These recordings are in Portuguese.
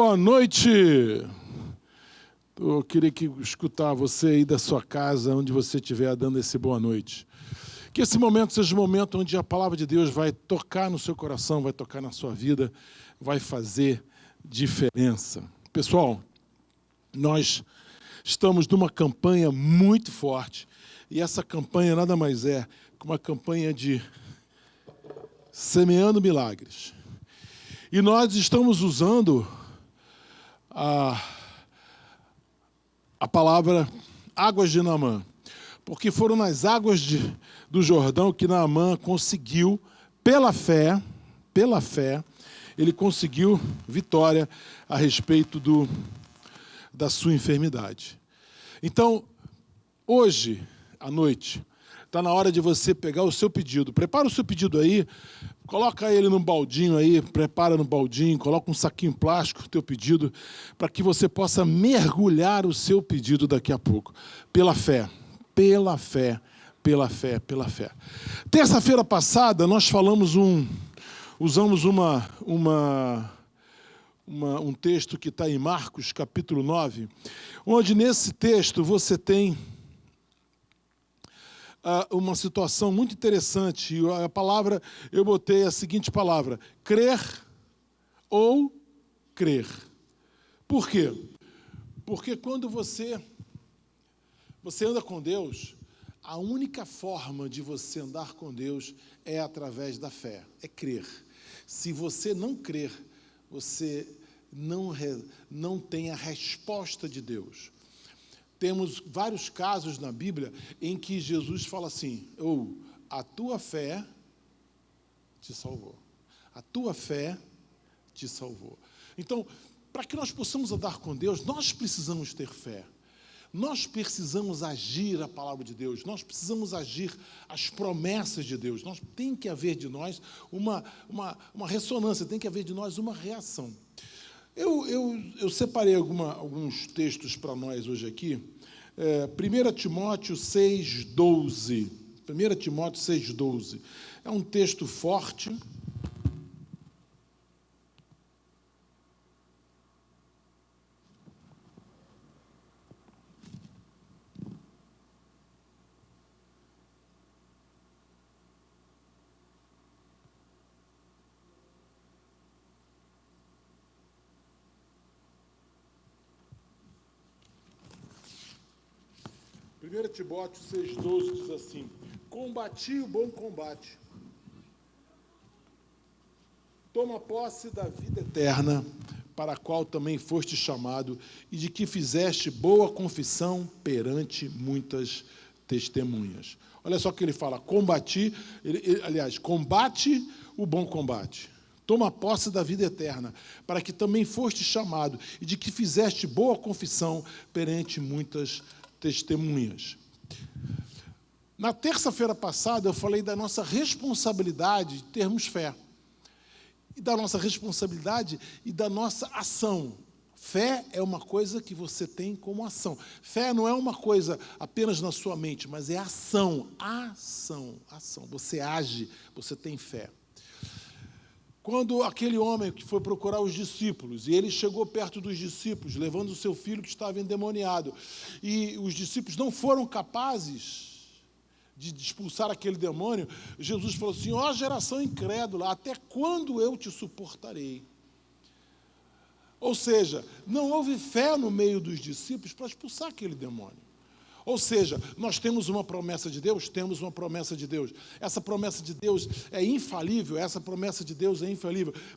Boa noite! Eu queria escutar você aí da sua casa, onde você estiver dando esse boa noite. Que esse momento seja um momento onde a palavra de Deus vai tocar no seu coração, vai tocar na sua vida, vai fazer diferença. Pessoal, nós estamos numa campanha muito forte, e essa campanha nada mais é que uma campanha de Semeando Milagres. E nós estamos usando a palavra águas de Naamã, porque foram nas águas do Jordão que Naamã conseguiu, pela fé, ele conseguiu vitória a respeito da sua enfermidade. Então, hoje, à noite, está na hora de você pegar o seu pedido. Prepara o seu pedido aí, coloca ele num baldinho aí, prepara no baldinho, coloca um saquinho plástico, o teu pedido, para que você possa mergulhar o seu pedido daqui a pouco. Pela fé, pela fé, pela fé, pela fé. Terça-feira passada, nós usamos um texto que está em Marcos, capítulo 9, onde nesse texto você tem uma situação muito interessante. A palavra, eu botei a seguinte palavra: crer ou crer. Por quê? Porque quando você anda com Deus, a única forma de você andar com Deus é através da fé, é crer. Se você não crer, você não tem a resposta de Deus. Temos vários casos na Bíblia em que Jesus fala assim: a tua fé te salvou. A tua fé te salvou. Então, para que nós possamos andar com Deus, nós precisamos ter fé. Nós precisamos agir a palavra de Deus. Nós precisamos agir as promessas de Deus. Tem que haver de nós uma ressonância, tem que haver de nós uma reação. Eu separei alguns textos para nós hoje aqui. 1 Timóteo 6,12. 1 Timóteo 6,12. É um texto forte. Timóteo 6,12 diz assim: combati o bom combate, toma posse da vida eterna, para a qual também foste chamado, e de que fizeste boa confissão perante muitas testemunhas. Olha só o que ele fala: combate o bom combate. Toma posse da vida eterna, para que também foste chamado, e de que fizeste boa confissão perante muitas testemunhas. Na terça-feira passada, eu falei da nossa responsabilidade de termos fé, e da nossa responsabilidade e da nossa ação. Fé é uma coisa que você tem como ação. Fé não é uma coisa apenas na sua mente, mas é ação. Ação. Você age, você tem fé. Quando aquele homem que foi procurar os discípulos, e ele chegou perto dos discípulos, levando o seu filho que estava endemoniado, e os discípulos não foram capazes de expulsar aquele demônio, Jesus falou assim: ó geração incrédula, até quando eu te suportarei? Ou seja, não houve fé no meio dos discípulos para expulsar aquele demônio. Ou seja, nós temos uma promessa de Deus? Temos uma promessa de Deus. Essa promessa de Deus é infalível,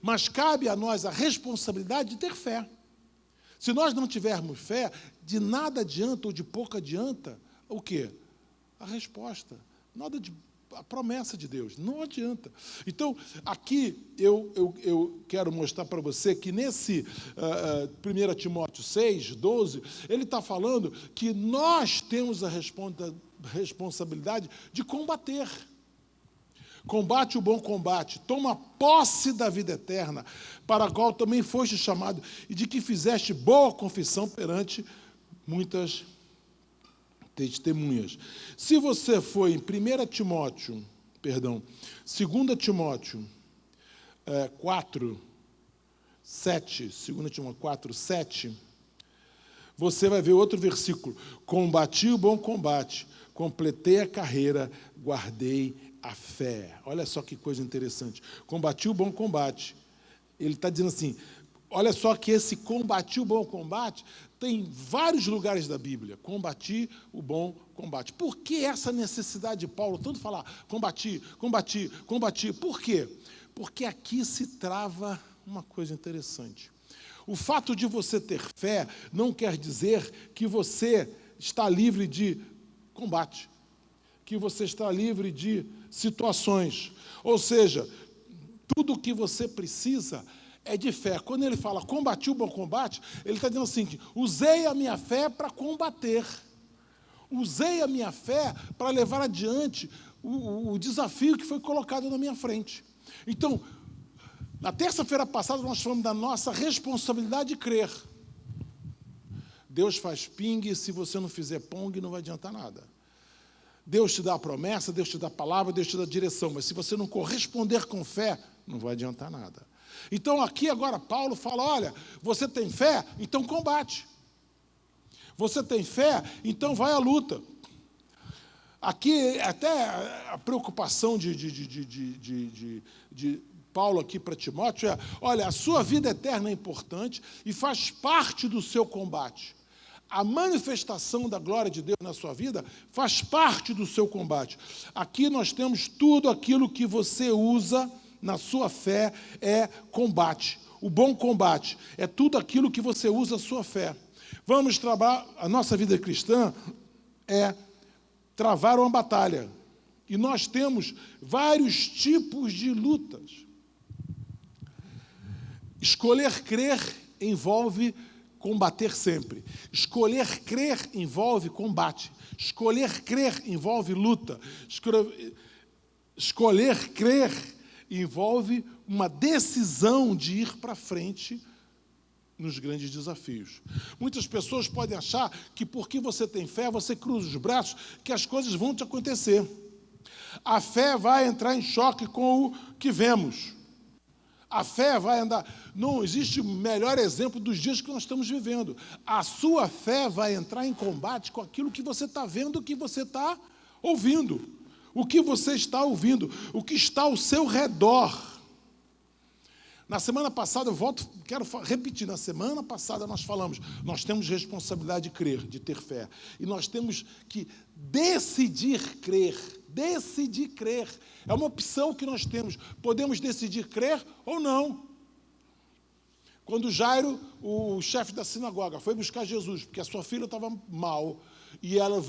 mas cabe a nós a responsabilidade de ter fé. Se nós não tivermos fé, de nada adianta ou de pouco adianta o quê? A resposta. A promessa de Deus. Não adianta. Então, aqui eu quero mostrar para você que nesse 1 Timóteo 6,12, ele está falando que nós temos a responsabilidade de combater. Combate o bom combate, toma posse da vida eterna, para a qual também foste chamado, e de que fizeste boa confissão perante muitas testemunhas. Se você for em 2 Timóteo 4, 7, 2 Timóteo 4, 7, você vai ver outro versículo. Combati o bom combate, completei a carreira, guardei a fé. Olha só que coisa interessante. Combati o bom combate. Ele está dizendo assim, olha só que esse combati o bom combate tem em vários lugares da Bíblia. Combati o bom combate. Por que essa necessidade de Paulo tanto falar combati, combati, combati? Por quê? Porque aqui se trava uma coisa interessante. O fato de você ter fé não quer dizer que você está livre de combate, que você está livre de situações. Ou seja, tudo o que você precisa é de fé. Quando ele fala combati o bom combate, ele está dizendo assim, usei a minha fé para combater. Usei a minha fé para levar adiante o desafio que foi colocado na minha frente. Então, na terça-feira passada, nós falamos da nossa responsabilidade de crer. Deus faz ping, se você não fizer pong, não vai adiantar nada. Deus te dá a promessa, Deus te dá a palavra, Deus te dá a direção, mas se você não corresponder com fé, não vai adiantar nada. Então, aqui agora, Paulo fala, olha, você tem fé? Então combate. Você tem fé? Então vai à luta. Aqui, até a preocupação de Paulo aqui para Timóteo é, olha, a sua vida eterna é importante e faz parte do seu combate. A manifestação da glória de Deus na sua vida faz parte do seu combate. Aqui nós temos tudo aquilo que você usa na sua fé é combate. O bom combate é tudo aquilo que você usa a sua fé. Vamos trabalhar, a nossa vida cristã é travar uma batalha. E nós temos vários tipos de lutas. Escolher crer envolve combater sempre. Escolher crer envolve combate. Escolher crer envolve luta. Escolher crer envolve uma decisão de ir para frente nos grandes desafios. Muitas pessoas podem achar que porque você tem fé, você cruza os braços, que as coisas vão te acontecer. A fé vai entrar em choque com o que vemos. A fé vai andar... Não existe melhor exemplo dos dias que nós estamos vivendo. A sua fé vai entrar em combate com aquilo que você está vendo, o que você está ouvindo. O que você está ouvindo, o que está ao seu redor. Na semana passada, quero repetir, na semana passada nós falamos, nós temos responsabilidade de crer, de ter fé. E nós temos que decidir crer. Decidir crer. É uma opção que nós temos. Podemos decidir crer ou não. Quando Jairo, o chefe da sinagoga, foi buscar Jesus, porque a sua filha estava mal, e ele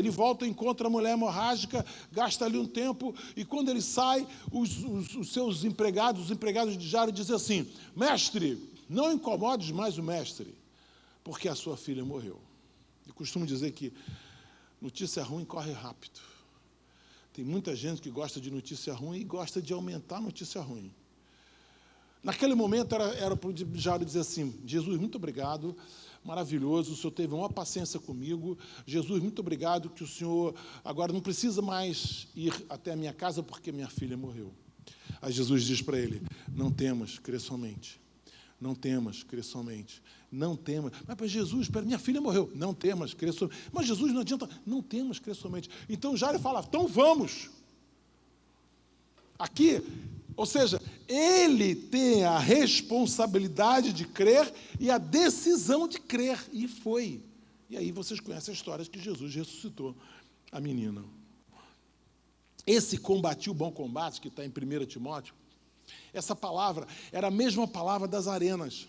volta, encontra a mulher hemorrágica, gasta ali um tempo, e quando ele sai, os seus empregados, os empregados de Jairo, dizem assim, mestre, não incomodes mais o mestre, porque a sua filha morreu. Eu costumo dizer que notícia ruim corre rápido. Tem muita gente que gosta de notícia ruim e gosta de aumentar a notícia ruim. Naquele momento era para o Jairo dizer assim, Jesus, muito obrigado, maravilhoso, o Senhor teve uma paciência comigo, Jesus, muito obrigado que o Senhor agora não precisa mais ir até a minha casa porque minha filha morreu. Aí Jesus diz para ele, não temas, crê somente. Não temas, crê somente. Não temas. Mas Jesus, minha filha morreu. Não temas, crê somente. Mas Jesus não adianta. Não temas, crê somente. Então Jairo fala, então vamos. Aqui, ou seja, ele tem a responsabilidade de crer e a decisão de crer. E foi. E aí vocês conhecem a história de que Jesus ressuscitou a menina. Esse combati o bom combate, que está em 1 Timóteo, essa palavra era a mesma palavra das arenas.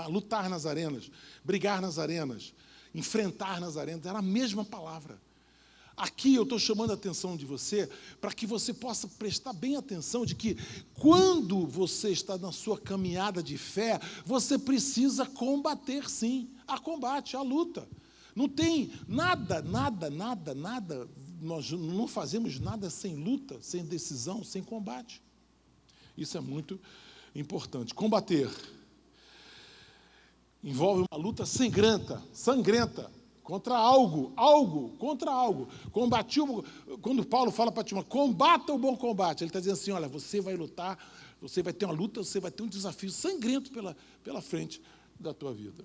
Lutar nas arenas, brigar nas arenas, enfrentar nas arenas, era a mesma palavra. Aqui eu estou chamando a atenção de você para que você possa prestar bem atenção de que quando você está na sua caminhada de fé, você precisa combater sim, a combate, a luta. Não tem nada, nós não fazemos nada sem luta, sem decisão, sem combate. Isso é muito importante. Combater envolve uma luta sangrenta, contra algo. Quando Paulo fala para Timóteo, combata o bom combate, ele está dizendo assim, olha, você vai lutar Você vai ter uma luta, você vai ter um desafio sangrento pela frente da tua vida.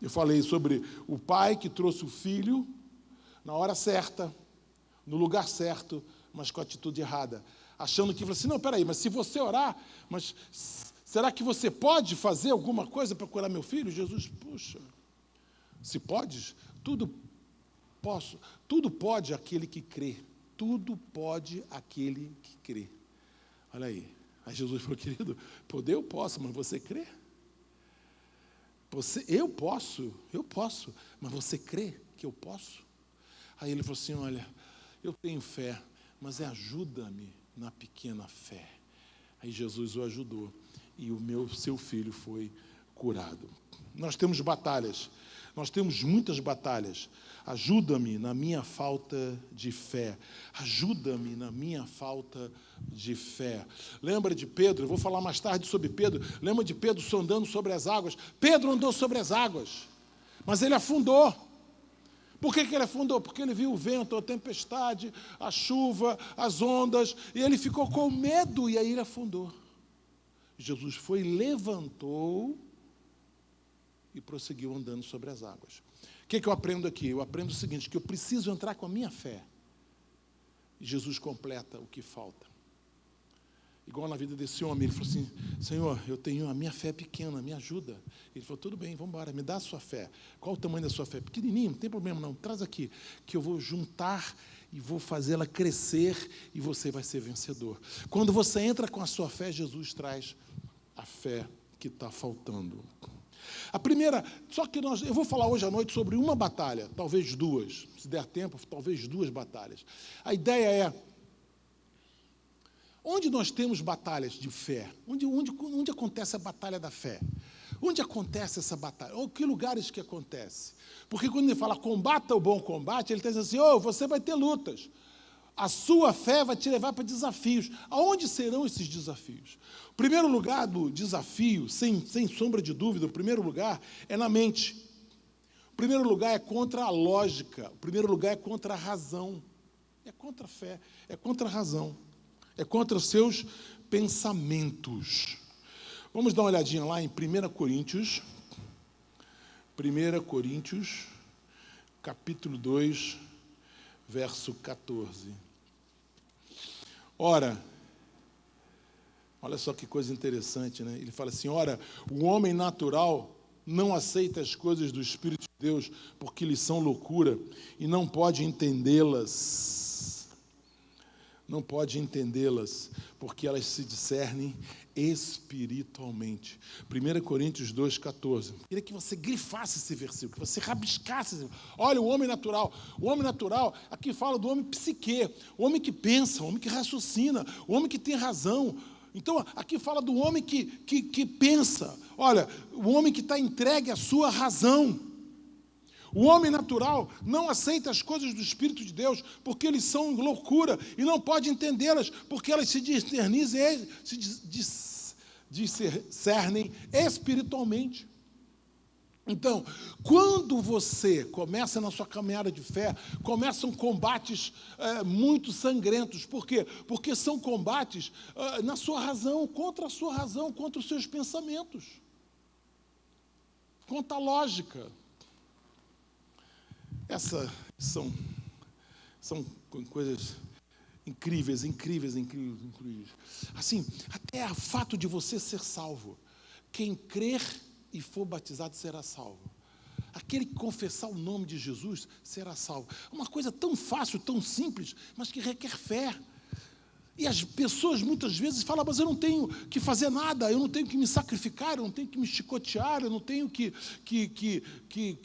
Eu falei sobre o pai que trouxe o filho na hora certa, no lugar certo, mas com a atitude errada. Achando que, falou assim, não, peraí, mas se você orar, mas será que você pode fazer alguma coisa para curar meu filho? Jesus, puxa, se podes, tudo posso, tudo pode aquele que crê. Tudo pode aquele que crê. Olha aí. Aí Jesus falou, querido, poder eu posso, mas você crê? Eu posso, mas você crê que eu posso? Aí ele falou assim, olha, eu tenho fé, mas ajuda-me na pequena fé. Aí Jesus o ajudou e seu filho foi curado. Nós temos batalhas, nós temos muitas batalhas. Ajuda-me na minha falta de fé. Ajuda-me na minha falta de fé. Lembra de Pedro? Eu vou falar mais tarde sobre Pedro. Lembra de Pedro andando sobre as águas? Pedro andou sobre as águas, mas ele afundou. Por que ele afundou? Porque ele viu o vento, a tempestade, a chuva, as ondas, e ele ficou com medo, e aí ele afundou. Jesus foi, levantou e prosseguiu andando sobre as águas. O que eu aprendo aqui? Eu aprendo o seguinte, que eu preciso entrar com a minha fé. E Jesus completa o que falta. Igual na vida desse homem, ele falou assim, Senhor, eu tenho a minha fé pequena, me ajuda. Ele falou, tudo bem, vamos embora, me dá a sua fé. Qual o tamanho da sua fé? Pequenininho, não tem problema não, traz aqui, que eu vou juntar e vou fazê-la crescer e você vai ser vencedor. Quando você entra com a sua fé, Jesus traz a fé que está faltando. A primeira, só que eu vou falar hoje à noite sobre uma batalha, talvez duas, se der tempo, talvez duas batalhas. A ideia é, onde nós temos batalhas de fé? Onde acontece a batalha da fé? Onde acontece essa batalha? Ou que lugares que acontece? Porque quando ele fala combata o bom combate, ele está dizendo assim, você vai ter lutas. A sua fé vai te levar para desafios. Aonde serão esses desafios? O primeiro lugar do desafio, sem sombra de dúvida, o primeiro lugar é na mente. O primeiro lugar é contra a lógica. O primeiro lugar é contra a razão. É contra a fé, é contra a razão. É contra os seus pensamentos. Vamos dar uma olhadinha lá em 1 Coríntios. 1 Coríntios, capítulo 2, verso 14. Ora, olha só que coisa interessante, né? Ele fala assim, ora, o homem natural não aceita as coisas do Espírito de Deus porque lhes são loucura e não pode entendê-las. Não pode entendê-las porque elas se discernem espiritualmente. 1 Coríntios 2,14. Queria que você grifasse esse versículo, que você rabiscasse. Olha, o homem natural, aqui fala do homem psique, o homem que pensa, o homem que raciocina, o homem que tem razão. Então, aqui fala do homem que pensa. Olha, o homem que está entregue à sua razão. O homem natural não aceita as coisas do Espírito de Deus porque eles são loucura e não pode entendê-las porque elas se discernem espiritualmente. Então, quando você começa na sua caminhada de fé, começam combates muito sangrentos. Por quê? Porque são combates na sua razão, contra a sua razão, contra os seus pensamentos, contra a lógica. Essas são coisas incríveis. Assim, até o fato de você ser salvo. Quem crer e for batizado será salvo. Aquele que confessar o nome de Jesus será salvo. Uma coisa tão fácil, tão simples, mas que requer fé. E as pessoas muitas vezes falam, mas eu não tenho que fazer nada, eu não tenho que me sacrificar, eu não tenho que me chicotear, eu não tenho que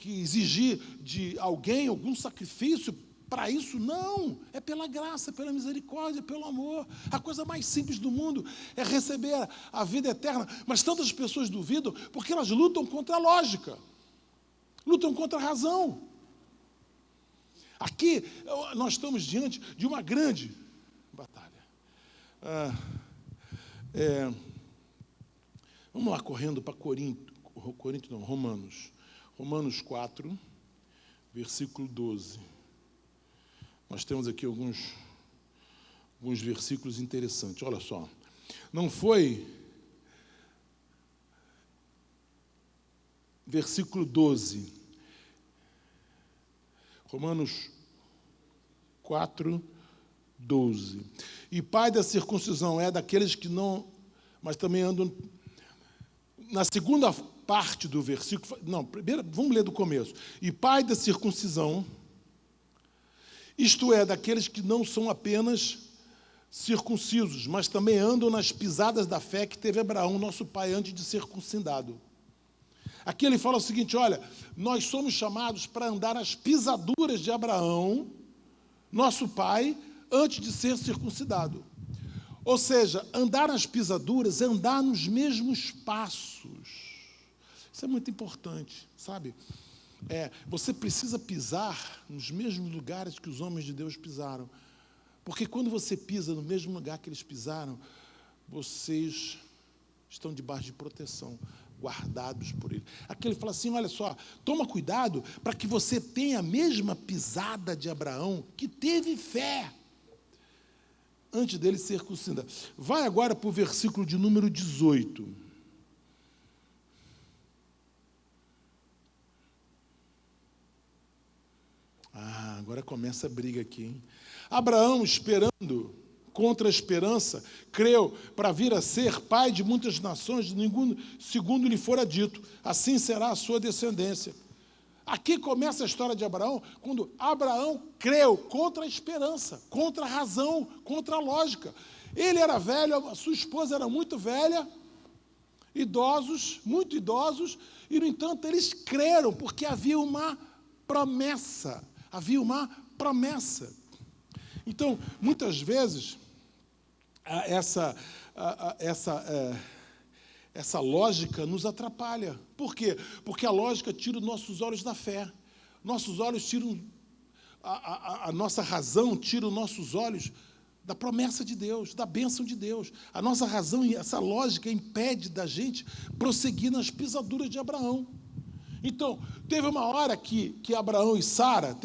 exigir de alguém algum sacrifício para isso. Não, é pela graça, pela misericórdia, pelo amor. A coisa mais simples do mundo é receber a vida eterna. Mas tantas pessoas duvidam porque elas lutam contra a lógica, lutam contra a razão. Aqui nós estamos diante de uma grande batalha. Vamos lá correndo para Romanos. Romanos 4, versículo 12. Nós temos aqui alguns versículos interessantes. Olha só. Não foi? Versículo 12. Romanos 4, 12. E pai da circuncisão é daqueles que não, mas também andam. Na segunda parte do versículo, não, primeiro, vamos ler do começo. E pai da circuncisão, isto é, daqueles que não são apenas circuncisos, mas também andam nas pisadas da fé que teve Abraão, nosso pai, antes de ser circuncidado. Aqui ele fala o seguinte: olha, nós somos chamados para andar nas pisaduras de Abraão, nosso pai, antes de ser circuncidado. Ou seja, andar nas pisaduras é andar nos mesmos passos. Isso é muito importante, sabe? Você precisa pisar nos mesmos lugares que os homens de Deus pisaram. Porque quando você pisa no mesmo lugar que eles pisaram, vocês estão debaixo de proteção, guardados por ele. Aqui ele fala assim: olha só, toma cuidado para que você tenha a mesma pisada de Abraão, que teve fé antes dele ser circuncidado. Vai agora para o versículo de número 18. Agora começa a briga aqui, hein? Abraão, esperando contra a esperança, creu para vir a ser pai de muitas nações, segundo lhe fora dito, assim será a sua descendência. Aqui começa a história de Abraão, quando Abraão creu contra a esperança, contra a razão, contra a lógica. Ele era velho, a sua esposa era muito velha, idosos, muito idosos, e, no entanto, eles creram, porque havia uma promessa. Havia uma promessa. Então, muitas vezes, essa lógica nos atrapalha. Por quê? Porque a lógica tira os nossos olhos da fé. Nossos olhos tiram, a nossa razão tira os nossos olhos da promessa de Deus, da bênção de Deus. A nossa razão e essa lógica impede da gente prosseguir nas pisaduras de Abraão. Então, teve uma hora que Abraão e Sara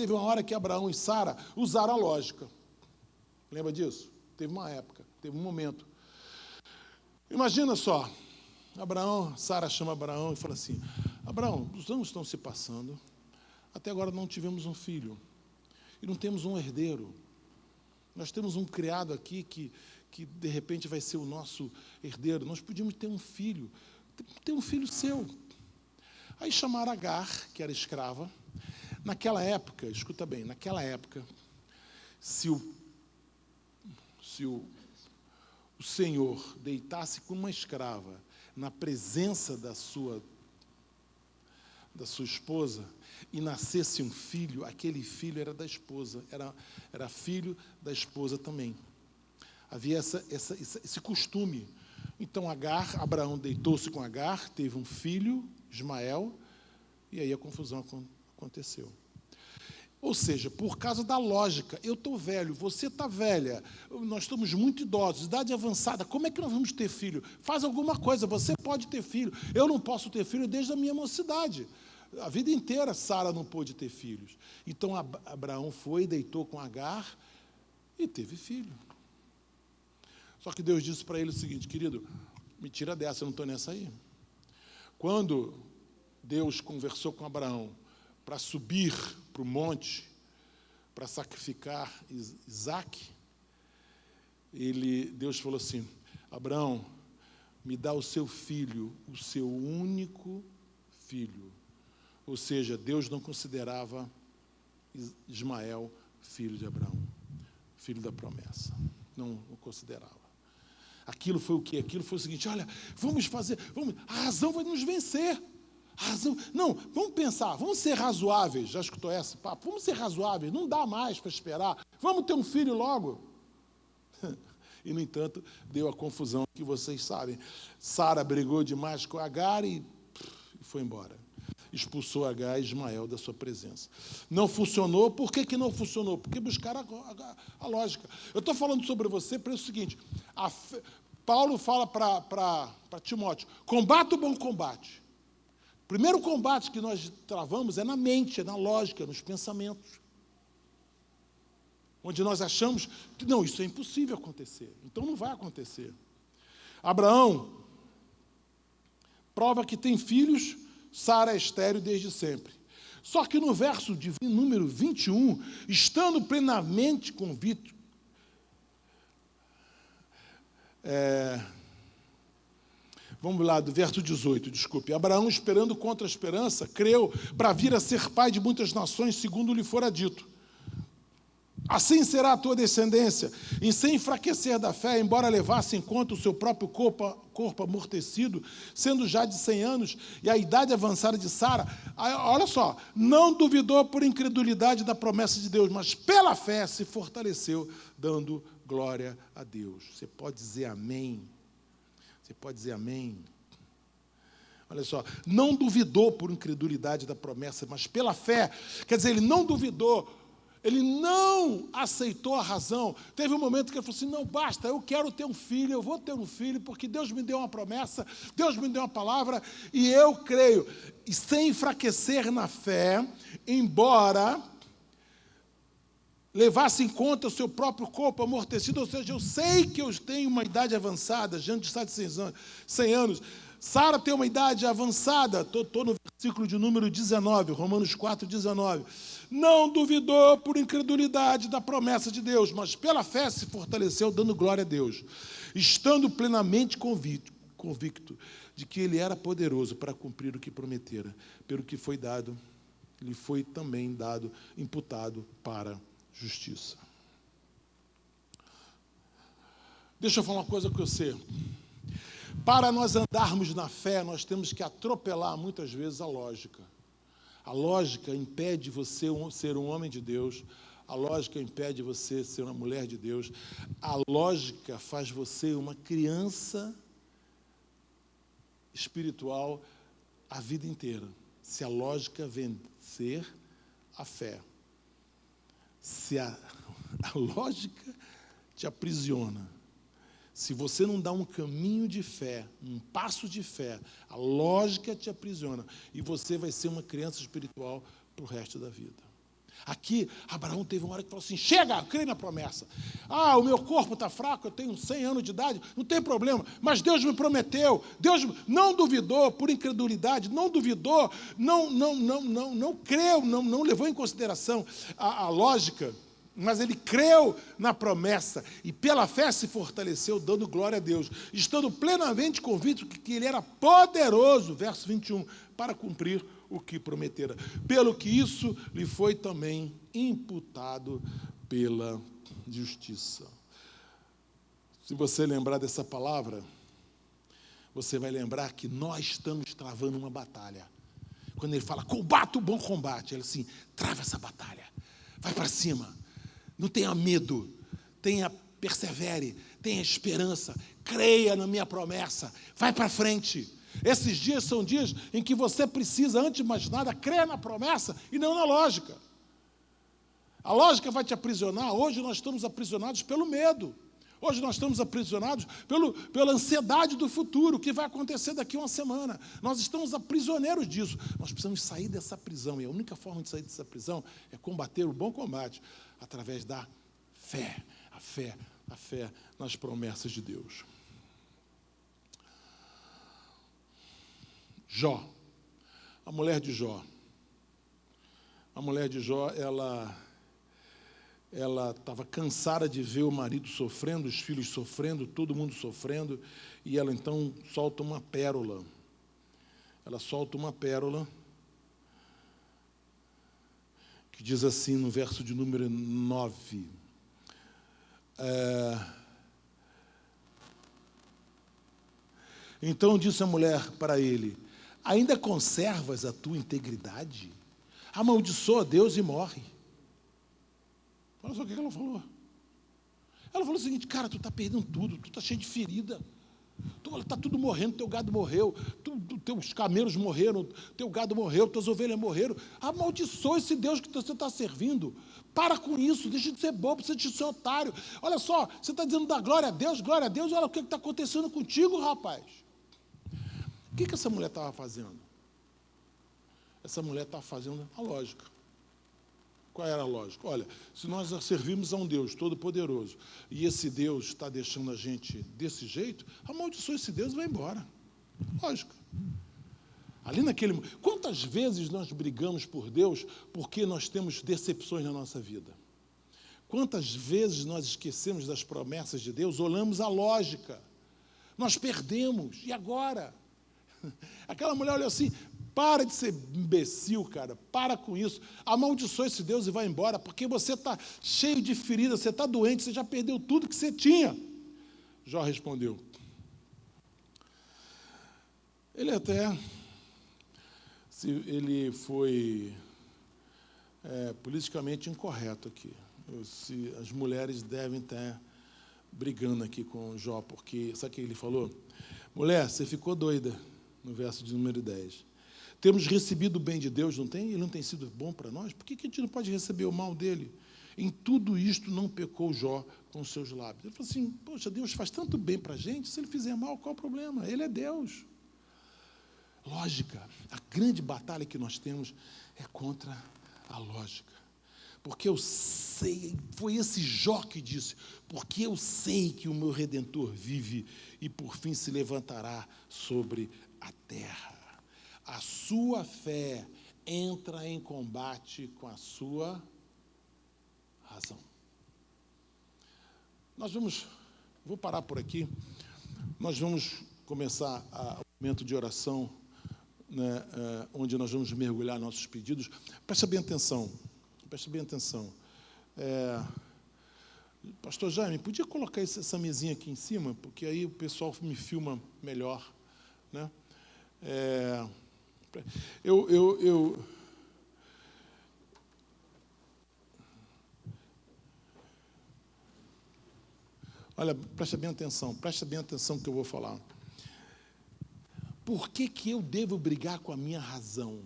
usaram a lógica. Lembra disso? Teve uma época, teve um momento. Imagina só, Sara chama Abraão e fala assim: Abraão, os anos estão se passando, até agora não tivemos um filho, e não temos um herdeiro. Nós temos um criado aqui que de repente vai ser o nosso herdeiro. Nós podíamos ter um filho seu. Aí chamaram Agar, que era escrava. Naquela época, escuta bem, se o Senhor deitasse com uma escrava na presença da sua esposa e nascesse um filho, aquele filho era da esposa, era filho da esposa também. Havia esse costume. Então Abraão deitou-se com Agar, teve um filho, Ismael, e aí a confusão aconteceu. Ou seja, por causa da lógica, eu estou velho, você está velha, nós estamos muito idosos, idade avançada, como é que nós vamos ter filho? Faz alguma coisa, você pode ter filho, eu não posso ter filho desde a minha mocidade. A vida inteira Sara não pôde ter filhos. Então Abraão foi, deitou com Agar e teve filho. Só que Deus disse para ele o seguinte: querido, me tira dessa, eu não estou nessa aí. Quando Deus conversou com Abraão para subir para o monte, para sacrificar Isaque, Deus falou assim: Abraão, me dá o seu filho, o seu único filho. Ou seja, Deus não considerava Ismael filho de Abraão, filho da promessa. Não considerava. Aquilo foi o quê? Aquilo foi o seguinte: olha, a razão vai nos vencer. Não, vamos pensar, vamos ser razoáveis. Já escutou esse papo? Vamos ser razoáveis, não dá mais para esperar. Vamos ter um filho logo. E, no entanto, deu a confusão que vocês sabem. Sara brigou demais com Agar e foi embora. Expulsou Agar e Ismael da sua presença. Não funcionou. Por que não funcionou? Porque buscaram a lógica. Eu estou falando sobre você para o seguinte: Paulo fala para Timóteo: combate o bom combate. O primeiro combate que nós travamos é na mente, é na lógica, nos pensamentos. Onde nós achamos que não, isso é impossível acontecer. Então não vai acontecer. Abraão prova que tem filhos, Sara é estéril desde sempre. Só que no verso de número 21, estando plenamente convicto, vamos lá, do verso 18, desculpe. Abraão, esperando contra a esperança, creu para vir a ser pai de muitas nações, segundo lhe fora dito. Assim será a tua descendência, e sem enfraquecer da fé, embora levasse em conta o seu próprio corpo amortecido, sendo já de 100 anos, e a idade avançada de Sara, olha só, não duvidou por incredulidade da promessa de Deus, mas pela fé se fortaleceu, dando glória a Deus. Você pode dizer amém? Você pode dizer amém? Olha só, não duvidou por incredulidade da promessa, mas pela fé, quer dizer, ele não duvidou, ele não aceitou a razão. Teve um momento que ele falou assim, não, basta, eu quero ter um filho, eu vou ter um filho, porque Deus me deu uma promessa, Deus me deu uma palavra, e eu creio. E sem enfraquecer na fé, embora levasse em conta o seu próprio corpo amortecido, ou seja, eu sei que eu tenho uma idade avançada, já está de 100 anos. Sara tem uma idade avançada, estou no versículo de número 19, Romanos 4, 19. Não duvidou por incredulidade da promessa de Deus, mas pela fé se fortaleceu, dando glória a Deus, estando plenamente convicto de que ele era poderoso para cumprir o que prometera, pelo que foi dado, lhe foi também dado, imputado para justiça. Deixa eu falar uma coisa com você. Para nós andarmos na fé, nós temos que atropelar muitas vezes a lógica. A lógica impede você ser um homem de Deus. A lógica impede você ser uma mulher de Deus. A lógica faz você uma criança espiritual a vida inteira. Se a lógica vencer a fé. Se a lógica te aprisiona, se você não dá um caminho de fé, um passo de fé, a lógica te aprisiona e você vai ser uma criança espiritual para o resto da vida. Aqui, Abraão teve uma hora que falou assim, chega, eu creio na promessa. Ah, o meu corpo está fraco, eu tenho 100 anos de idade, não tem problema, mas Deus me prometeu, Deus não duvidou por incredulidade, não duvidou, não creu, não levou em consideração a lógica, mas ele creu na promessa e pela fé se fortaleceu, dando glória a Deus, estando plenamente convicto que ele era poderoso, verso 21, para cumprir o que prometera. Pelo que isso lhe foi também imputado pela justiça. Se você lembrar dessa palavra, você vai lembrar que nós estamos travando uma batalha. Quando ele fala, combate o bom combate, ele assim, trava essa batalha, vai para cima, não tenha medo, persevere, tenha esperança, creia na minha promessa, vai para frente. Esses dias são dias em que você precisa, antes de mais nada, crer na promessa e não na lógica. A lógica vai te aprisionar. Hoje nós estamos aprisionados pelo medo. Hoje nós estamos aprisionados pela ansiedade do futuro, o que vai acontecer daqui a uma semana. Nós estamos aprisioneiros disso. Nós precisamos sair dessa prisão. E a única forma de sair dessa prisão é combater o bom combate através da fé. A fé nas promessas de Deus. Jó, a mulher de Jó. A mulher de Jó, ela estava cansada de ver o marido sofrendo, os filhos sofrendo, todo mundo sofrendo, e ela então solta uma pérola. Ela solta uma pérola que diz assim no verso de número 9. Então disse a mulher para ele, ainda conservas a tua integridade? Amaldiçoa Deus e morre. Olha só o que ela falou. Ela falou o seguinte, cara, tu está perdendo tudo, tu está cheio de ferida, está tudo morrendo, teu gado morreu, teus camelos morreram, teu gado morreu, tuas ovelhas morreram. Amaldiçoa esse Deus que você está servindo. Para com isso, deixa de ser bobo, deixa de ser otário. Olha só, você está dizendo da glória a Deus, olha o que está acontecendo contigo, rapaz. O que essa mulher estava fazendo? Essa mulher estava fazendo a lógica. Qual era a lógica? Olha, se nós servimos a um Deus todo-poderoso e esse Deus está deixando a gente desse jeito, amaldiçoa esse Deus e vai embora. Lógico. Ali naquele... Quantas vezes nós brigamos por Deus porque nós temos decepções na nossa vida? Quantas vezes nós esquecemos das promessas de Deus, olhamos a lógica, nós perdemos, e agora? Aquela mulher olhou assim, para de ser imbecil, cara, para com isso, amaldiçoa esse Deus e vai embora, porque você está cheio de feridas, você está doente, você já perdeu tudo que você tinha. Jó respondeu. Ele foi politicamente incorreto aqui. As mulheres devem estar brigando aqui com Jó, porque, sabe o que ele falou? Mulher, você ficou doida, no verso de número 10. Temos recebido o bem de Deus, não tem? Ele não tem sido bom para nós? Por que a gente não pode receber o mal dele? Em tudo isto não pecou Jó com os seus lábios. Ele falou assim, poxa, Deus faz tanto bem para a gente, se ele fizer mal, qual o problema? Ele é Deus. Lógica, a grande batalha que nós temos é contra a lógica. Porque eu sei, foi esse Jó que disse, porque eu sei que o meu Redentor vive e por fim se levantará sobre a terra. A sua fé entra em combate com a sua razão. Vou parar por aqui, nós vamos começar o momento de oração, né, onde nós vamos mergulhar nossos pedidos. Presta bem atenção. Pastor Jaime, podia colocar essa mesinha aqui em cima, porque aí o pessoal me filma melhor, né? Olha, presta bem atenção no que eu vou falar. Por que eu devo brigar com a minha razão?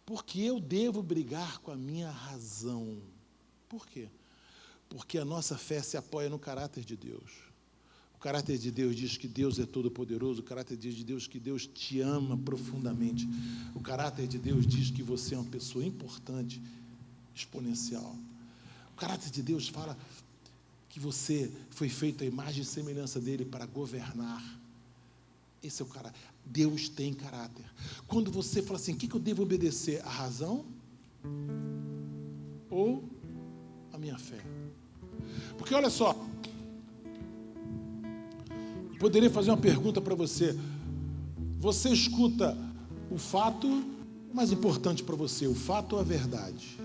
Porque eu devo brigar com a minha razão. Por quê? Porque a nossa fé se apoia no caráter de Deus. O caráter de Deus diz que Deus é todo-poderoso. O caráter de Deus diz que Deus te ama profundamente. O caráter de Deus diz que você é uma pessoa importante, exponencial. O caráter de Deus fala que você foi feito à imagem e semelhança dele para governar. Esse é o caráter. Deus tem caráter. Quando você fala assim, o que eu devo obedecer? A razão ou a minha fé? Porque olha só, eu poderia fazer uma pergunta para você. Você escuta o fato mais importante para você, o fato ou a verdade?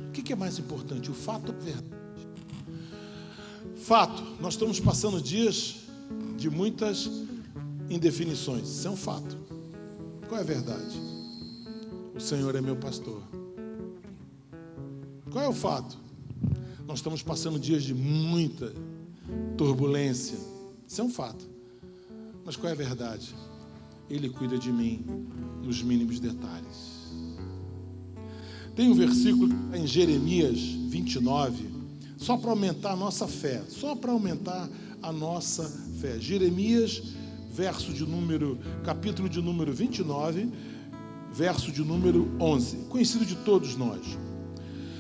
O que é mais importante, o fato ou a verdade? Fato, nós estamos passando dias de muitas indefinições. Isso é um fato. Qual é a verdade? O Senhor é meu pastor. Qual é o fato? Nós estamos passando dias de muita turbulência. Isso é um fato. Mas qual é a verdade? Ele cuida de mim nos mínimos detalhes. Tem um versículo em Jeremias 29, só para aumentar a nossa fé. Jeremias, capítulo de número 29, verso de número 11, conhecido de todos nós.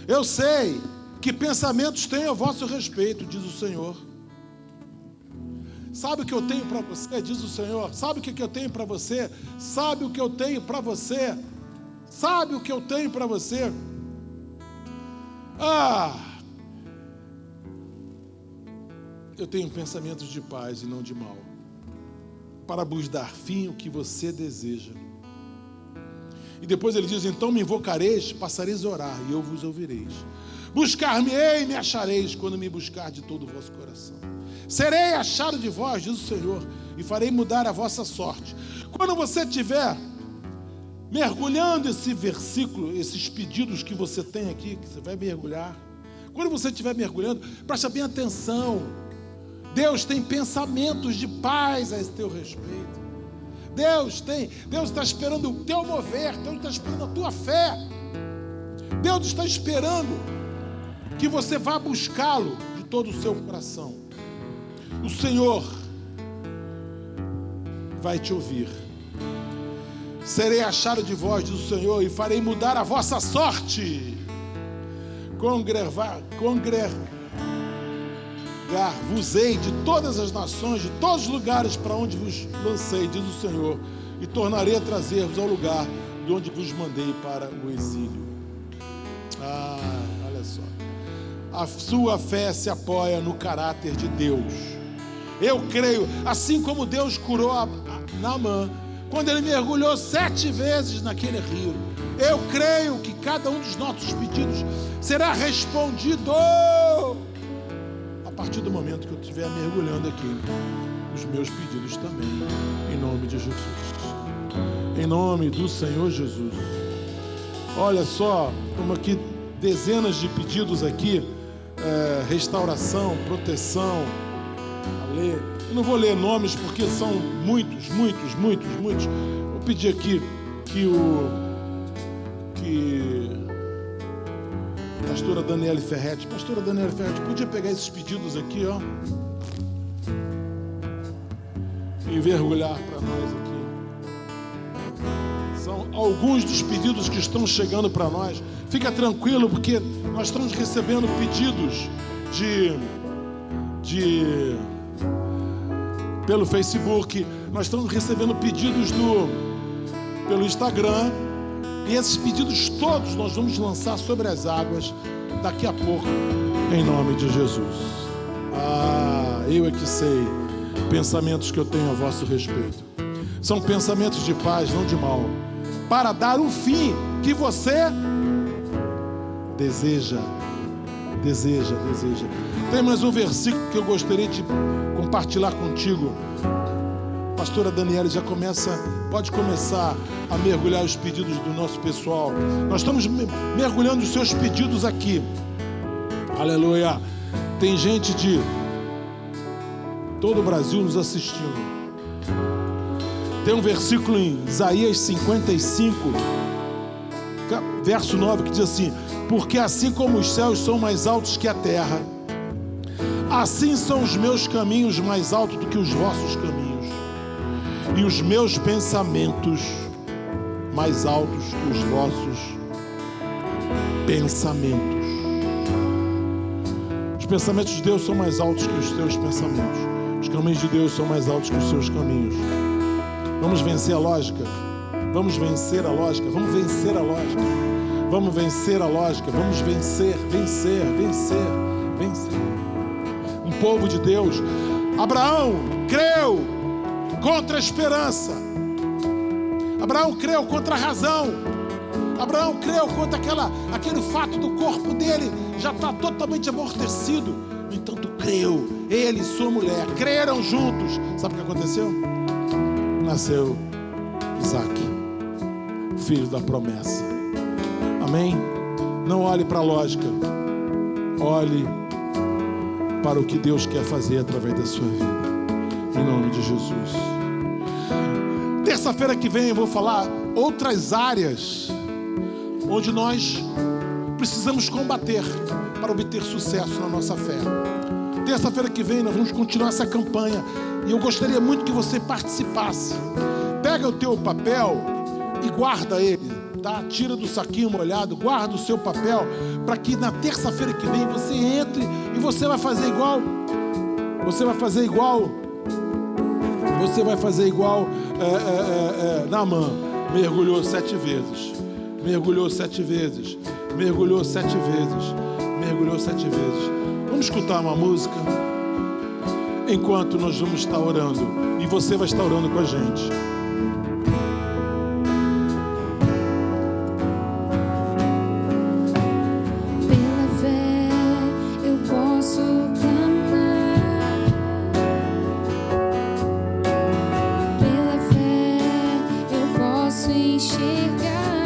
Eu sei que pensamentos tenho a vosso respeito, diz o Senhor. Sabe o que eu tenho para você, diz o Senhor? Sabe o que eu tenho para você? Sabe o que eu tenho para você? Sabe o que eu tenho para você? Eu tenho pensamentos de paz e não de mal, para vos dar fim o que você deseja. E depois ele diz, então me invocareis, passareis a orar, e eu vos ouvireis. Buscar-me-ei e me achareis, quando me buscar de todo o vosso coração. Serei achado de vós, diz o Senhor, e farei mudar a vossa sorte. Quando você estiver mergulhando esse versículo, esses pedidos que você tem aqui, que você vai mergulhar, quando você estiver mergulhando, presta bem atenção. Deus tem pensamentos de paz a esse teu respeito. Deus está esperando o teu mover, Deus está esperando a tua fé. Deus está esperando que você vá buscá-lo de todo o seu coração. O Senhor vai te ouvir. Serei achado de vós, diz o Senhor, e farei mudar a vossa sorte. congregar-vos-ei de todas as nações, de todos os lugares para onde vos lancei, diz o Senhor, e tornarei a trazer-vos ao lugar de onde vos mandei para o exílio. Olha só. A sua fé se apoia no caráter de Deus. Eu creio, assim como Deus curou Naamã, quando ele mergulhou 7 vezes naquele rio, eu creio que cada um dos nossos pedidos será respondido a partir do momento que eu estiver mergulhando aqui. Os meus pedidos também, em nome de Jesus. Em nome do Senhor Jesus. Olha só, como aqui, dezenas de pedidos aqui, restauração, proteção. Eu não vou ler nomes porque são muitos. Vou pedir aqui que pastora Daniele Ferretti, podia pegar esses pedidos aqui, ó, e mergulhar para nós aqui. São alguns dos pedidos que estão chegando para nós. Fica tranquilo, porque nós estamos recebendo pedidos pelo Facebook, nós estamos recebendo pedidos pelo Instagram, e esses pedidos todos nós vamos lançar sobre as águas daqui a pouco, em nome de Jesus. Eu é que sei pensamentos que eu tenho a vosso respeito. São pensamentos de paz, não de mal, para dar o fim que você deseja. Tem mais um versículo que eu gostaria de compartilhar contigo. Pastora Daniela pode começar a mergulhar os pedidos do nosso pessoal. Nós estamos mergulhando os seus pedidos aqui. Aleluia. Tem gente de todo o Brasil nos assistindo. Tem um versículo em Isaías 55, verso 9, que diz assim: porque assim como os céus são mais altos que a terra, assim são os meus caminhos mais altos do que os vossos caminhos, e os meus pensamentos mais altos que os vossos pensamentos. Os pensamentos de Deus são mais altos que os teus pensamentos. Os caminhos de Deus são mais altos que os seus caminhos. Vamos vencer a lógica. Vamos vencer a lógica. Vamos vencer a lógica. Vamos vencer a lógica. Vamos vencer. Um povo de Deus. Abraão creu contra a esperança. Abraão creu contra a razão. Abraão creu contra aquele fato do corpo dele já está totalmente amortecido. No entanto, creu. Ele e sua mulher creram juntos. Sabe o que aconteceu? Nasceu Isaac, filho da promessa. Amém? Não olhe para a lógica. Olhe para o que Deus quer fazer através da sua vida. Em nome de Jesus. Terça-feira que vem eu vou falar outras áreas onde nós precisamos combater para obter sucesso na nossa fé. Terça-feira que vem nós vamos continuar essa campanha e eu gostaria muito que você participasse. Pega o teu papel e guarda ele, tá? Tira do saquinho molhado, guarda o seu papel, para que na terça-feira que vem você entre e você vai fazer igual Naamã. Mergulhou 7 vezes. Mergulhou 7 vezes. Mergulhou 7 vezes. Mergulhou 7 vezes. Vamos escutar uma música enquanto nós vamos estar orando. E você vai estar orando com a gente. Pela fé eu posso clamar. Pela fé eu posso enxergar.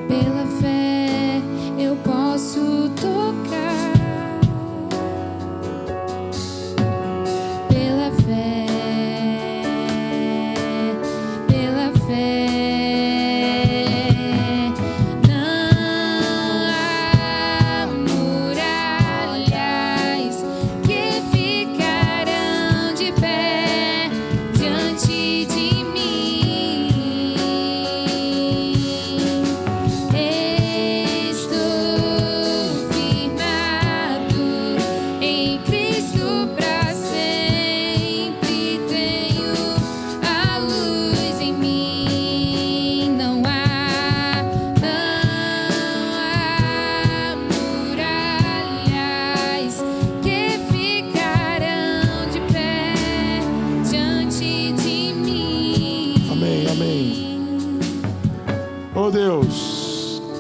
Pela fé eu posso tocar. Pela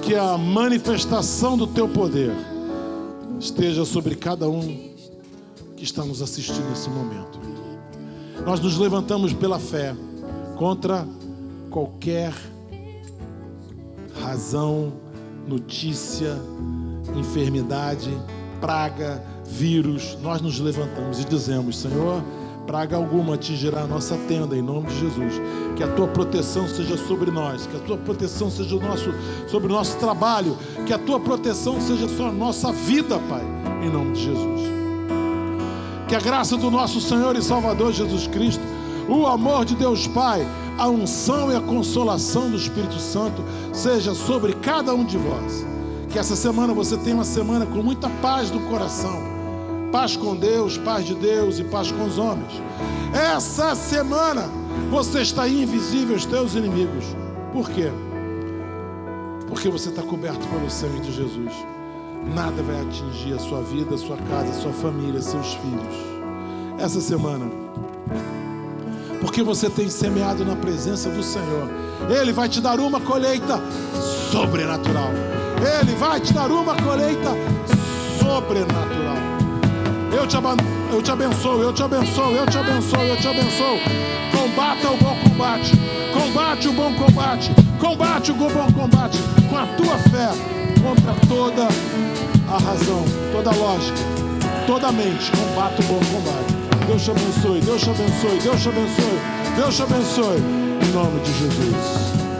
que a manifestação do teu poder esteja sobre cada um que está nos assistindo nesse momento. Nós nos levantamos pela fé contra qualquer razão, notícia, enfermidade, praga, vírus. Nós nos levantamos e dizemos: Senhor, praga alguma atingirá a nossa tenda, em nome de Jesus. Que a tua proteção seja sobre nós, que a tua proteção seja sobre o nosso trabalho, que a tua proteção seja sobre a nossa vida, Pai, em nome de Jesus. Que a graça do nosso Senhor e Salvador Jesus Cristo, o amor de Deus Pai, a unção e a consolação do Espírito Santo seja sobre cada um de vós. Que essa semana você tenha uma semana com muita paz no coração. Paz com Deus, paz de Deus e paz com os homens. Essa semana você está invisível aos teus inimigos. Por quê? Porque você está coberto pelo sangue de Jesus. Nada vai atingir a sua vida, a sua casa, a sua família, seus filhos. Essa semana, porque você tem semeado na presença do Senhor, Ele vai te dar uma colheita sobrenatural. Ele vai te dar uma colheita sobrenatural. Eu te abençoo, eu te abençoo, eu te abençoo, eu te abençoo. Combata o bom combate. Combate o bom combate. Combate o bom combate com a tua fé contra toda a razão, toda a lógica, toda a mente. Combate o bom combate. Deus te abençoe, Deus te abençoe, Deus te abençoe, Deus te abençoe. Em nome de Jesus.